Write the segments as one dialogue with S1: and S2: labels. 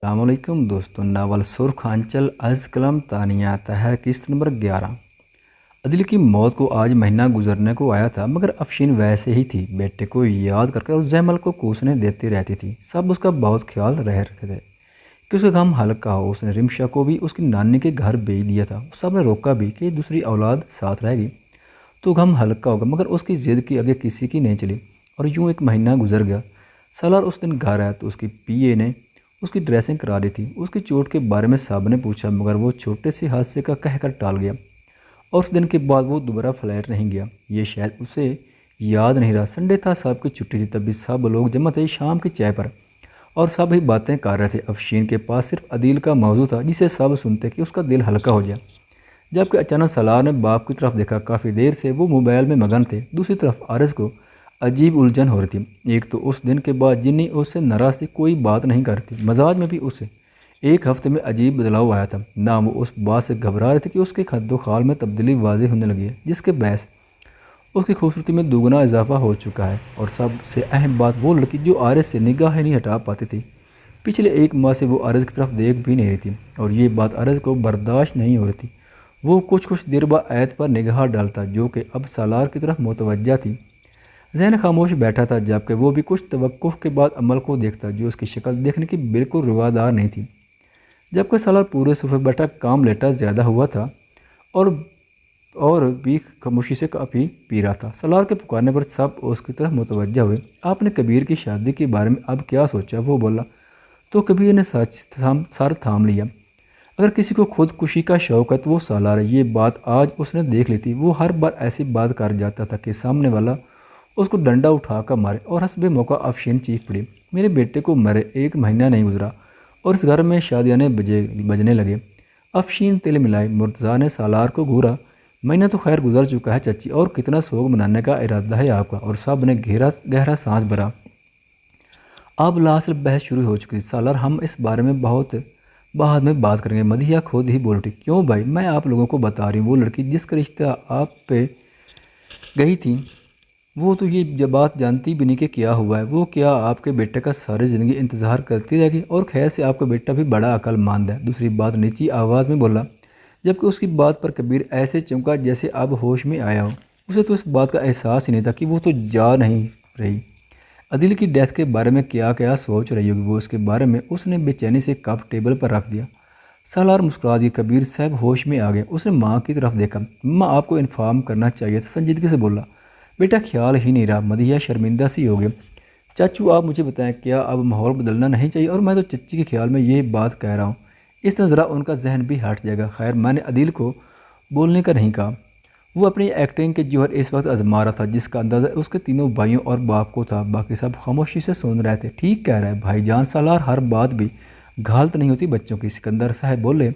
S1: السلام علیکم دوستوں، ناول سرخ آنچل از قلم تانیہ تہا قسط نمبر 11۔ عدل کی موت کو آج مہینہ گزرنے کو آیا تھا، مگر افشین ویسے ہی تھی۔ بیٹے کو یاد کر اس زحمل کو کوسنے دیتی رہتی تھی۔ سب اس کا بہت خیال رہ رکھے تھے کہ اس کا غم ہلکا ہو۔ اس نے رمشا کو بھی اس کی نانی کے گھر بھیج دیا تھا۔ سب نے روکا بھی کہ دوسری اولاد ساتھ رہے گی تو غم ہلکا ہوگا، مگر اس کی ضد کی آگے کسی کی نہیں چلی، اور یوں ایک مہینہ گزر گیا۔ سالار اس دن گھر آیا تو اس کی پی اے نے اس کی ڈریسنگ کرا دی تھی۔ اس کی چوٹ کے بارے میں سب نے پوچھا، مگر وہ چھوٹے سے حادثے کا کہہ کر ٹال گیا، اور اس دن کے بعد وہ دوبارہ فلیٹ نہیں گیا۔ یہ شاید اسے یاد نہیں رہا۔ سنڈے تھا، سب کی چھٹی تھی، تبھی سب لوگ جمع تھے شام کی چائے پر، اور سب ہی باتیں کر رہے تھے۔ افشین کے پاس صرف عدیل کا موضوع تھا جسے سب سنتے کہ اس کا دل ہلکا ہو جائے۔ جبکہ اچانک سالار نے باپ کی طرف دیکھا۔ کافی دیر سے وہ موبائل میں مگن تھے۔ دوسری طرف عارض کو عجیب الجھن ہو رہی تھی۔ ایک تو اس دن کے بعد جنی اس سے ناراض تھی، کوئی بات نہیں کرتی۔ مزاج میں بھی اسے ایک ہفتے میں عجیب بدلاؤ آیا تھا۔ نہ وہ اس بات سے گھبرا رہے تھے کہ اس کے خد و خال میں تبدیلی واضح ہونے لگی ہے، جس کے باعث اس کی خوبصورتی میں دوگنا اضافہ ہو چکا ہے۔ اور سب سے اہم بات، وہ لڑکی جو عارض سے نگاہیں نہیں ہٹا پاتی تھی، پچھلے ایک ماہ سے وہ عارض کی طرف دیکھ بھی نہیں رہی تھی، اور یہ بات عارض کو برداشت نہیں ہو رہی تھی۔ وہ کچھ دیر بعد عید پر نگاہ ڈالتا، جو کہ اب سالار کی طرف متوجہ تھی۔ ذہن خاموش بیٹھا تھا، جبکہ وہ بھی کچھ توقف کے بعد عمل کو دیکھتا، جو اس کی شکل دیکھنے کی بالکل روادار نہیں تھی۔ جبکہ سالار پورے صفحے بیٹھا کام لیٹا زیادہ ہوا تھا، اور بھی خاموشی سے کافی پی رہا تھا۔ سالار کے پکارنے پر سب اس کی طرف متوجہ ہوئے۔ آپ نے کبیر کی شادی کے بارے میں اب کیا سوچا؟ وہ بولا تو کبیر نے سر تھام لیا۔ اگر کسی کو خودکشی کا شوق ہے تو وہ سالار ہے۔ یہ بات آج اس نے دیکھ لی تھی۔ وہ ہر بار ایسی بات کر جاتا تھا کہ سامنے والا اس کو ڈنڈا اٹھا کر مارے، اور حسب موقع افشین چیخ پڑی، میرے بیٹے کو مرے ایک مہینہ نہیں گزرا اور اس گھر میں شادیانے بجنے لگے۔ افشین تل ملائی۔ مرتضیٰ نے سالار کو گھورا، مہینہ تو خیر گزر چکا ہے چچی، اور کتنا سوگ منانے کا ارادہ ہے آپ کا؟ اور سب نے گہرا سانس بھرا۔ اب لاصل بحث شروع ہو چکی تھی۔ سالار ہم اس بارے میں بہت بعد میں بات کریں گے۔ مدیحہ خود ہی بول اٹھی، کیوں بھائی؟ میں آپ لوگوں کو بتا رہی ہوں، وہ لڑکی جس کا رشتہ آپ پہ گئی تھی، وہ تو یہ بات جانتی بھی نہیں کہ کیا ہوا ہے۔ وہ کیا آپ کے بیٹے کا ساری زندگی انتظار کرتی رہے گی؟ اور خیر سے آپ کا بیٹا بھی بڑا عقل مند ہے۔ دوسری بات نیچی آواز میں بولا، جبکہ اس کی بات پر کبیر ایسے چمکا جیسے اب ہوش میں آیا ہو۔ اسے تو اس بات کا احساس ہی نہیں تھا کہ وہ تو جا نہیں رہی۔ عدیل کی ڈیتھ کے بارے میں کیا سوچ رہی ہوگی وہ، اس کے بارے میں اس نے بے چینی سے کپ ٹیبل پر رکھ دیا۔ سالار مسکرا دیا۔ کبیر صاحب ہوش میں آ گئے۔ اس نے ماں کی طرف دیکھا، ماں آپ کو انفارم کرنا چاہیے تھا، سنجیدگی سے بولا۔ بیٹا خیال ہی نہیں رہا۔ مدیحہ شرمندہ سی ہو گئی۔ چاچو آپ مجھے بتائیں، کیا اب ماحول بدلنا نہیں چاہیے؟ اور میں تو چچی کے خیال میں یہ بات کہہ رہا ہوں، اس طرح ذرا ان کا ذہن بھی ہٹ جائے گا۔ خیر میں نے عدیل کو بولنے کا نہیں کہا، وہ اپنی ایکٹنگ کے جوہر اس وقت آزما رہا تھا، جس کا اندازہ اس کے تینوں بھائیوں اور باپ کو تھا۔ باقی سب خاموشی سے سن رہے تھے۔ ٹھیک کہہ رہا ہے بھائی جان، سالار ہر بات بھی غلط نہیں ہوتی بچوں کی۔ سکندر صاحب بولے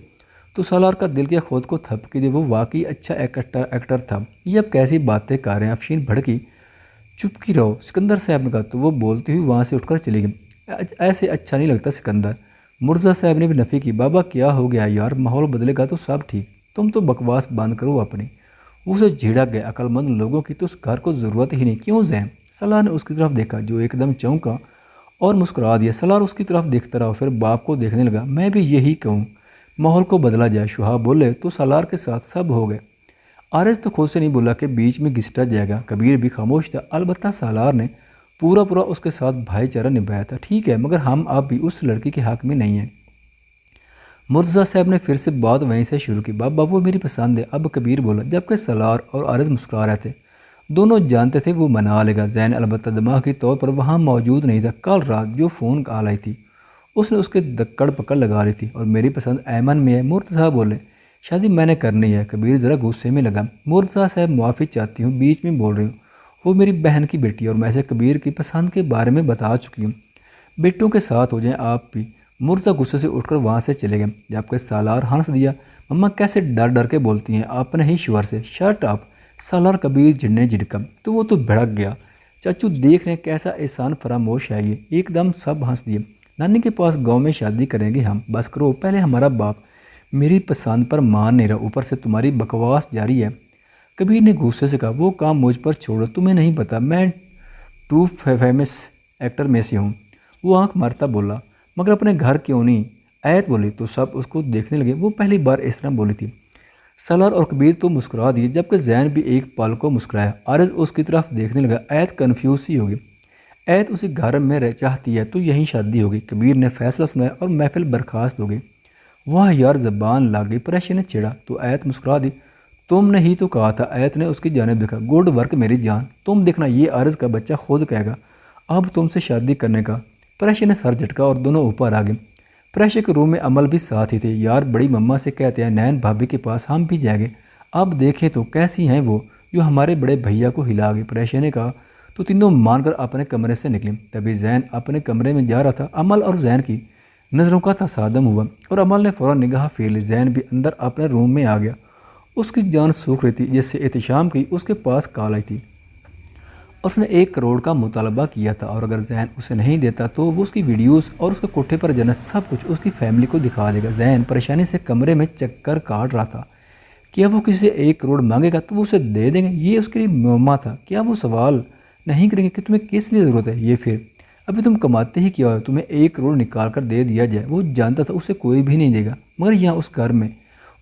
S1: تو سالار کا دل کیا خود کو تھپکی دے، وہ واقعی اچھا ایکٹر تھا۔ یہ اب کیسی باتیں کر رہے ہیں؟ افشین بھڑکی۔ چپ کی رہو، سکندر صاحب نے کہا، تو وہ بولتی ہوئی وہاں سے اٹھ کر چلی گئی۔ ایسے اچھا نہیں لگتا سکندر۔ مرتضیٰ صاحب نے بھی نفی کی۔ بابا کیا ہو گیا یار، ماحول بدلے گا تو سب ٹھیک، تم تو بکواس بند کرو اپنی۔ وہ اسے جھڑک گئے، عقل مند لوگوں کی تو اس گھر کو ضرورت ہی نہیں، کیوں زین؟ سالار نے اس کی طرف دیکھا، جو ایک دم چونکا اور مسکرا دیا۔ سالار اس کی طرف دیکھتا رہا، پھر باپ کو دیکھنے لگا۔ میں بھی یہی کہوں، ماحول کو بدلا جائے۔ شہاب بولے تو سالار کے ساتھ سب ہو گئے۔ عارض تو خود سے نہیں بولا کہ بیچ میں گھسٹا جائے گا۔ کبیر بھی خاموش تھا، البتہ سالار نے پورا اس کے ساتھ بھائی چارہ نبھایا تھا۔ ٹھیک ہے، مگر ہم اب بھی اس لڑکی کے حق میں نہیں ہیں۔ مرتضیٰ صاحب نے پھر سے بات وہیں سے شروع کی۔ بابا وہ میری پسند ہے، اب کبیر بولا، جبکہ سالار اور عارض مسکرا رہے تھے۔ دونوں جانتے تھے وہ منا لے گا۔ زین البتہ دماغی طور پر وہاں موجود نہیں تھا۔ کل رات جو فون کال آئی تھی، اس نے اس کے دکڑ پکڑ لگا رہی تھی، اور میری پسند ایمن میں ہے۔ مرتضیٰ بولے، شادی میں نے کرنی ہے۔ کبیر ذرا غصے میں لگا۔ مرتضیٰ صاحب معافی چاہتی ہوں، بیچ میں بول رہی ہوں، وہ میری بہن کی بیٹی ہے، اور میں اسے کبیر کی پسند کے بارے میں بتا چکی ہوں۔ بیٹوں کے ساتھ ہو جائیں آپ بھی۔ مرتضیٰ غصے سے اٹھ کر وہاں سے چلے گئے، جبکہ سالار ہنس دیا۔ مما کیسے ڈر کے بولتی ہیں اپنے ہی شوہر سے، شرٹ اپ۔ سالار کبیر جھڑنے جھڑکا تو وہ تو بھڑک گیا۔ چاچو دیکھ رہے ہیں کیسا احسان فراموش ہے یہ۔ ایک دم سب ہنس دیے۔ نانی کے پاس گاؤں میں شادی کریں گے ہم، بس کرو۔ پہلے ہمارا باپ میری پسند پر مان نہیں رہا، اوپر سے تمہاری بکواس جاری ہے۔ کبیر نے غصے سے کہا، وہ کام مجھ پر چھوڑو، تمہیں نہیں پتہ میں 2 فیمس ایکٹر میں سے ہوں۔ وہ آنکھ مارتا بولا، مگر اپنے گھر کیوں نہیں؟ ایت بولی تو سب اس کو دیکھنے لگے۔ وہ پہلی بار اس طرح بولی تھی۔ سالار اور کبیر تو مسکرا دیے، جبکہ زین بھی ایک پل کو مسکرایا۔ عارض اس کی طرف دیکھنے لگا۔ ایت کنفیوز سی ہوگی۔ ایت اسی گھر میں چاہتی ہے تو یہیں شادی ہوگی۔ کبیر نے فیصلہ سنایا اور محفل برخاست ہو گئی۔ واہ یار زبان لگ گئی، پریشے نے چھیڑا تو ایت مسکرا دی۔ تم نے ہی تو کہا تھا۔ ایت نے اس کی جانب دیکھا۔ گڈ ورک میری جان، تم دیکھنا یہ عارض کا بچہ خود کہے گا اب تم سے شادی کرنے کا۔ پریشے نے سر جھٹکا اور دونوں اوپر آ گئے۔ پریشے کے روم میں عمل بھی ساتھ ہی تھے۔ یار بڑی مما سے کہتے ہیں نین بھابھی کے پاس ہم بھی جائیں گے، اب دیکھیں تو کیسی ہیں وہ جو ہمارے بڑے بھیا کو ہلا گئی۔ پریشے نے کہا تو تینوں مان کر اپنے کمرے سے نکلیں۔ تبھی زین اپنے کمرے میں جا رہا تھا۔ عمل اور زین کی نظروں کا تصادم ہوا اور عمل نے فوراً نگاہ پھیر لی۔ زین بھی اندر اپنے روم میں آ گیا۔ اس کی جان سوکھ رہی تھی۔ جس سے احتشام کی اس کے پاس کال آئی تھی۔ اس نے 1 کروڑ کا مطالبہ کیا تھا اور اگر زین اسے نہیں دیتا تو وہ اس کی ویڈیوز اور اس کے کوٹھے پر جانا سب کچھ اس کی فیملی کو دکھا دے گا۔ زین پریشانی سے کمرے میں چکر کاٹ رہا تھا۔ کیا وہ کسی سے 1 کروڑ مانگے گا تو وہ اسے دے دیں گے؟ یہ اس کے لیے معمہ تھا۔ کیا وہ سوال نہیں کریں گے کہ تمہیں کس لیے ضرورت ہے؟ یہ پھر ابھی تم کماتے ہی کیا ہو؟ تمہیں 1 کروڑ نکال کر دے دیا جائے۔ وہ جانتا تھا اسے کوئی بھی نہیں دے گا، مگر یہاں اس گھر میں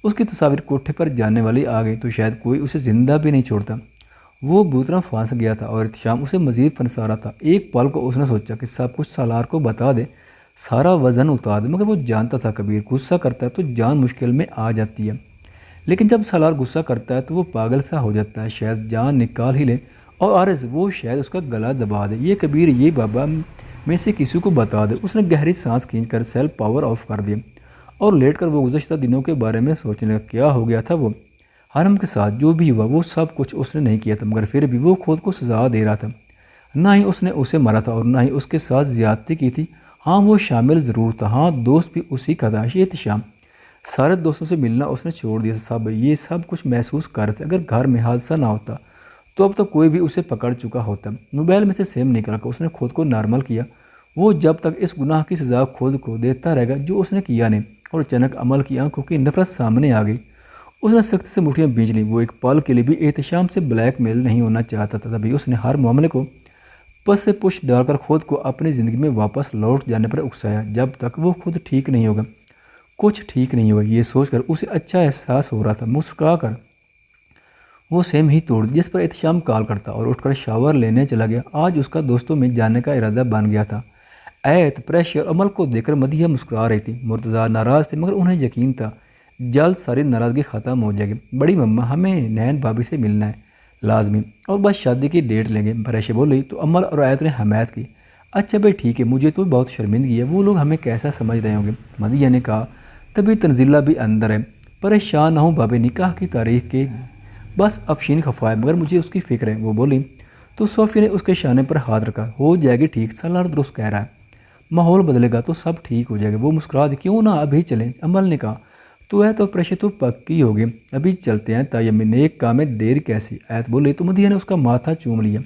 S1: اس کی تصاویر کوٹھے پر جانے والی آ گئی تو شاید کوئی اسے زندہ بھی نہیں چھوڑتا۔ وہ بوترا پھانس گیا تھا اور احتشام اسے مزید پھنسا رہا تھا۔ ایک پل کو اس نے سوچا کہ سب کچھ سالار کو بتا دے، سارا وزن اتار دے، مگر وہ جانتا تھا کبیر غصہ کرتا ہے تو جان مشکل میں آ جاتی ہے، لیکن جب سالار غصہ کرتا ہے تو وہ پاگل سا ہو جاتا ہے، شاید جان نکال ہی لے اور عارض وہ شاید اس کا گلا دبا دے۔ یہ کبیر یہ بابا میں سے کسی کو بتا دے۔ اس نے گہری سانس کھینچ کر سیل پاور آف کر دیا اور لیٹ کر وہ گزشتہ دنوں کے بارے میں سوچنے لگا۔ کیا ہو گیا تھا وہ حرم کے ساتھ؟ جو بھی ہوا وہ سب کچھ اس نے نہیں کیا تھا، مگر پھر بھی وہ خود کو سزا دے رہا تھا۔ نہ ہی اس نے اسے مارا تھا اور نہ ہی اس کے ساتھ زیادتی کی تھی۔ ہاں وہ شامل ضرور تھا، ہاں دوست بھی اسی کا تھا۔ یہ احتشام سارے دوستوں سے ملنا اس نے چھوڑ دیا تھا۔ یہ سب کچھ محسوس کر رہے تھے۔ اگر گھر میں حادثہ نہ ہوتا تو اب تک کوئی بھی اسے پکڑ چکا ہوتا۔ موبائل میں سے سیم نکال کر اس نے خود کو نارمل کیا۔ وہ جب تک اس گناہ کی سزا خود کو دیتا رہے گا جو اس نے کیا نہیں۔ اور اچانک عمل کی آنکھوں کی نفرت سامنے آ گئی۔ اس نے سختی سے مٹھیاں بیچ لیں۔ وہ ایک پل کے لیے بھی احتشام سے بلیک میل نہیں ہونا چاہتا تھا۔ تبھی اس نے ہر معاملے کو پس سے پش ڈال کر خود کو اپنی زندگی میں واپس لوٹ جانے پر اکسایا۔ جب تک وہ خود ٹھیک نہیں ہوگا کچھ ٹھیک نہیں ہوگا، یہ سوچ کر اسے اچھا احساس ہو رہا تھا۔ مسکرا کر وہ سیم ہی توڑ دی جس پر احتشام کال کرتا اور اٹھ کر شاور لینے چلا گیا۔ آج اس کا دوستوں میں جانے کا ارادہ بن گیا تھا۔ ایت، پریشی اور عمل کو دیکھ کر مدیحہ مسکرا رہی تھی۔ مرتضیٰ ناراض تھے مگر انہیں یقین تھا جلد ساری ناراضگی ختم ہو جائے گی۔ بڑی مما ہمیں نین بھابھی سے ملنا ہے لازمی، اور بس شادی کی ڈیٹ لیں گے۔ پریشی بولی تو عمل اور ایت نے حمایت کی۔ اچھا بھائی ٹھیک ہے، مجھے تو بہت شرمندگی ہے، وہ لوگ ہمیں کیسا سمجھ رہے ہوں گے؟ مدیحہ نے کہا۔ تبھی تنزیلہ بھی اندر ہے۔ پریشان نہ ہوں بھابھی، نکاح کی تاریخ کے بس افشین خفا ہے، مگر مجھے اس کی فکر ہے، وہ بولی تو صوفیہ نے اس کے شانے پر ہاتھ رکھا۔ ہو جائے گی ٹھیک، سالار درست کہہ رہا ہے، ماحول بدلے گا تو سب ٹھیک ہو جائے گا۔ وہ مسکرا دی۔ کیوں نہ ابھی چلیں؟ عمل نے کہا۔ تو ایت اور پریشی تو پکی ہوگی، ابھی چلتے ہیں تایم نیک کام میں دیر کیسی؟ ایت بولی تو مدیحہ نے اس کا ماتھا چوم لیا۔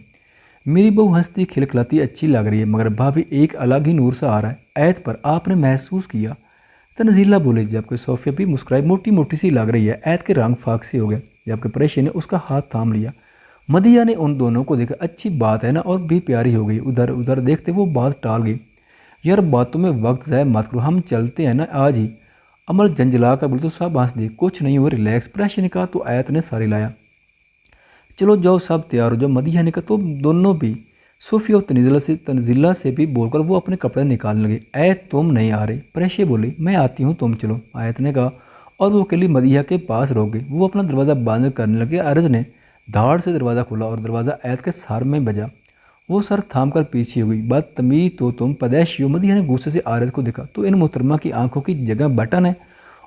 S1: میری بہو ہنستی کھلکھلاتی اچھی لگ رہی ہے، مگر بھابھی ایک الگ ہی نور سے آ رہا ہے ایت پر، آپ نے محسوس کیا؟ تنزیلہ بولی، جبکہ صوفیہ بھی مسکرائی۔ موٹی موٹی سی لگ رہی ہے۔ ایت کے رنگ فاقسی ہو گئے، جبکہ پریشی نے اس کا ہاتھ تھام لیا۔ مدیحہ نے ان دونوں کو دیکھا۔ اچھی بات ہے نا، اور بھی پیاری ہو گئی۔ ادھر ادھر دیکھتے وہ بات ٹال گئی۔ یار باتوں میں وقت ضائع مت کرو، ہم چلتے ہیں نا آج ہی۔ عمل جنجلا کر بولے تو سب ہنس دی۔ کچھ نہیں ہوا، ریلیکس۔ پریشی نے کہا تو ایت نے ساری لایا۔ چلو جاؤ سب تیار ہو جاؤ۔ مدیحہ نے کہا تو دونوں بھی۔ صوفیہ اور تنزیلہ سے بھی بول کر وہ اپنے کپڑے نکالنے لگے۔ ایت تم نہیں آ رہی؟ پریشی بولی میں آتی ہوں، تم چلو، ایت نے کہا، اور وہ اکیلی مدیحہ کے پاس روک گئی۔ وہ اپنا دروازہ بند کرنے لگے۔ عارض نے دھاڑ سے دروازہ کھولا اور دروازہ ایت کے سر میں بجا۔ وہ سر تھام کر پیچھے ہوئی۔ بدتمیز تو تم پیدائشی ہو۔ مدیحہ نے غصے سے عارض کو دیکھا تو ان محترمہ کی آنکھوں کی جگہ بٹن ہے۔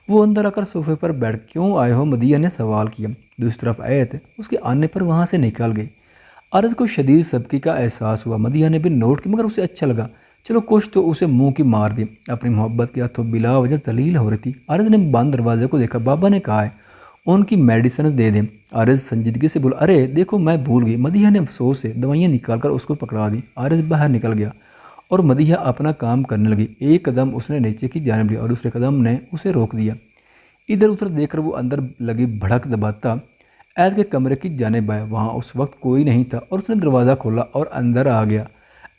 S1: وہ اندر آ کر صوفے پر بیٹھ کیوں آئے ہو؟ مدیحہ نے سوال کیا۔ دوسری طرف ایت اس کے آنے پر وہاں سے نکل گئی۔ عارض کو شدید سبکی کا احساس ہوا۔ مدیحہ نے بھی نوٹ کی، مگر اسے اچھا لگا۔ چلو کچھ تو اسے منہ کی مار دی۔ اپنی محبت کے ہاتھوں بلا وجہ ذلیل ہو رہی تھی۔ عارض نے بند دروازے کو دیکھا۔ بابا نے کہا ہے ان کی میڈیسن دے دیں۔ عارض سنجیدگی سے بولا، ارے دیکھو میں بھول گئی۔ مدیحہ نے افسوس سے دوائیاں نکال کر اس کو پکڑا دی۔ عارض باہر نکل گیا اور مدیحہ اپنا کام کرنے لگی۔ ایک قدم اس نے نیچے کی جانب لیا اور دوسرے قدم نے اسے روک دیا۔ ادھر ادھر دیکھ کر وہ اندر لگی بھڑک دباتا ایت کے کمرے کی جانب آیا۔ وہاں اس وقت کوئی نہیں تھا اور اس نے دروازہ کھولا اور اندر آ گیا۔